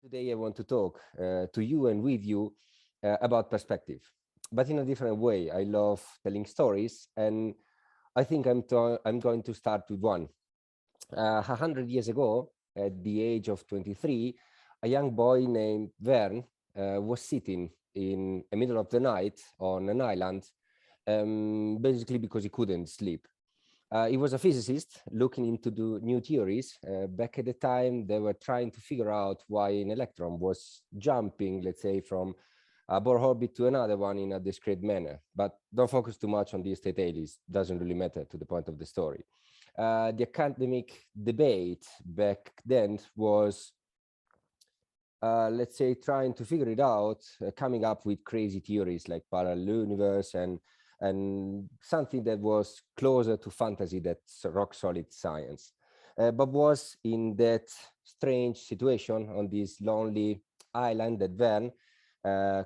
Today, I want to talk to you and with you about perspective, but in a different way. I love telling stories, and I think I'm going to start with one. 100 years ago, at the age of 23, a young boy named Vern was sitting in the middle of the night on an island, basically because he couldn't sleep. He was a physicist looking into the new theories. Back at the time, they were trying to figure out why an electron was jumping, let's say, from a Bohr orbit to another one in a discrete manner. But don't focus too much on these details. It doesn't really matter to the point of the story. The academic debate back then was, let's say, trying to figure it out, coming up with crazy theories like parallel universe and something that was closer to fantasy than rock solid science, but was in that strange situation on this lonely island that Verne,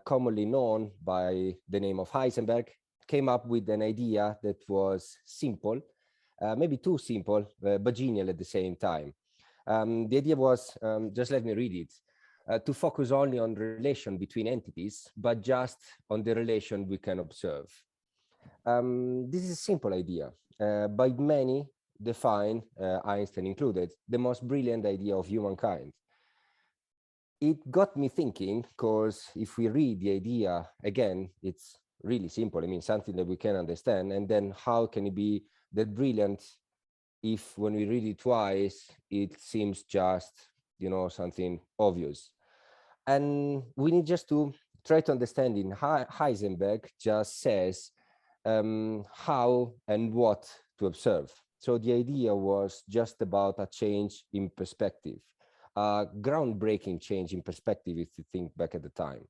commonly known by the name of Heisenberg, came up with an idea that was simple, maybe too simple, but genial at the same time. The idea was, just let me read it, to focus only on the relation between entities, but just on the relation we can observe. This is a simple idea, by many defined, Einstein included, the most brilliant idea of humankind. It got me thinking, because if we read the idea again, it's really simple. I mean, something that we can understand. And then how can it be that brilliant if when we read it twice, it seems just, something obvious? And we need just to try to understand in Heisenberg just says how and what to observe. So the idea was just about a change in perspective, a groundbreaking change in perspective if you think back at the time.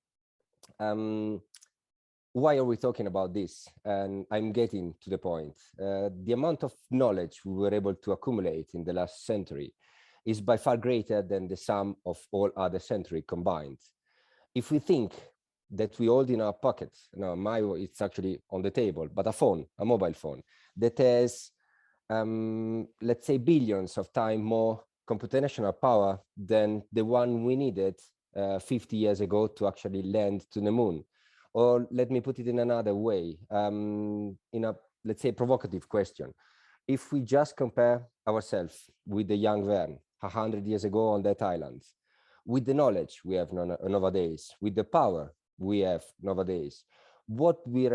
Why are we talking about this? And I'm getting to the point. The amount of knowledge we were able to accumulate in the last century is by far greater than the sum of all other centuries combined. If we think that we hold in our pocket, it's actually on the table, but a mobile phone that has, let's say, billions of times more computational power than the one we needed 50 years ago to actually land to the moon. Or let me put it in another way, in a, let's say, provocative question. If we just compare ourselves with the young Verne 100 years ago on that island, with the knowledge we have nowadays, with the power we have nowadays, what we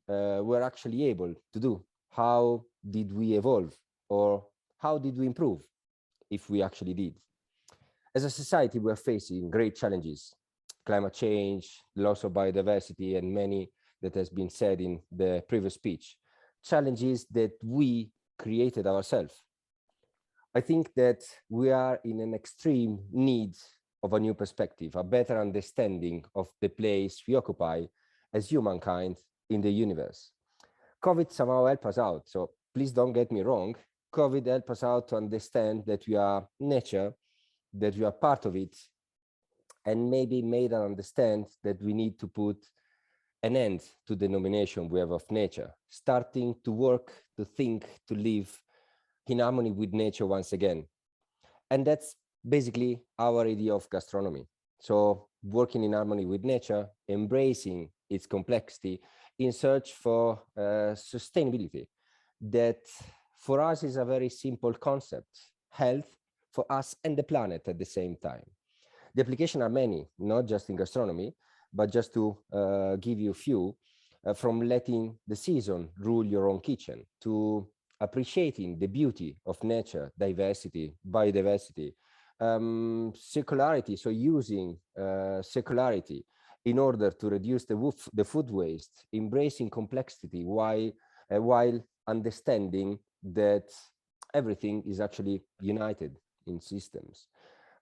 were actually able to do, how did we evolve, or how did we improve, if we actually did? As a society, we're facing great challenges: climate change, loss of biodiversity, and many that has been said in the previous speech, challenges that we created ourselves. I think that we are in an extreme need of a new perspective, a better understanding of the place we occupy as humankind in the universe. COVID somehow helped us out. So please don't get me wrong. COVID helped us out to understand that we are nature, that we are part of it, and maybe made us understand that we need to put an end to the domination we have of nature, starting to work, to think, to live in harmony with nature once again. And that's basically our idea of gastronomy. So working in harmony with nature, embracing its complexity in search for sustainability. That for us is a very simple concept: health for us and the planet at the same time. The applications are many, not just in gastronomy, but just to give you a few, from letting the season rule your own kitchen to appreciating the beauty of nature, diversity, biodiversity, circularity, so using circularity in order to reduce the food waste, embracing complexity while understanding that everything is actually united in systems.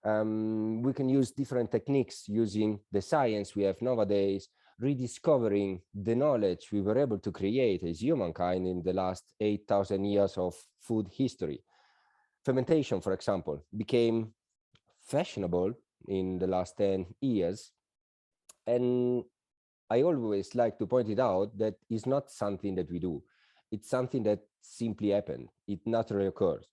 We can use different techniques using the science we have nowadays, rediscovering the knowledge we were able to create as humankind in the last 8,000 years of food history. Fermentation, for example, became fashionable in the last 10 years. And I always like to point it out that it's not something that we do. It's something that simply happened. It naturally occurs.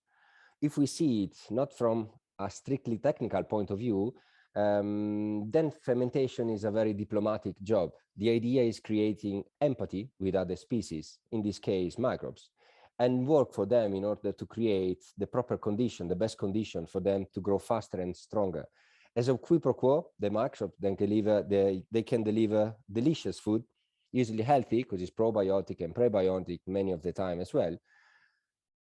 If we see it not from a strictly technical point of view, Then fermentation is a very diplomatic job. The idea is creating empathy with other species, in this case, microbes, and work for them in order to create the proper condition, the best condition for them to grow faster and stronger. As a quid pro quo, the microbes then they can deliver delicious food, usually healthy because it's probiotic and prebiotic many of the time as well.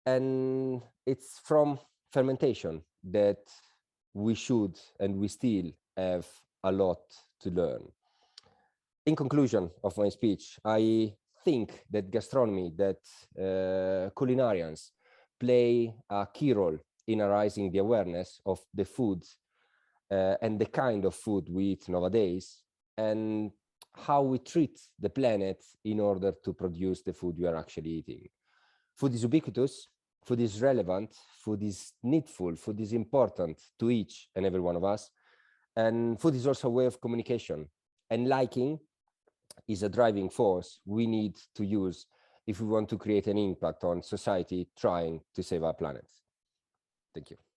And it's from fermentation that we should and we still have a lot to learn. In conclusion of my speech, I think that gastronomy, that culinarians play a key role in raising the awareness of the food and the kind of food we eat nowadays, and how we treat the planet in order to produce the food we are actually eating. Food is ubiquitous, food is relevant, food is needful, food is important to each and every one of us. And food is also a way of communication. And liking is a driving force we need to use if we want to create an impact on society trying to save our planet. Thank you.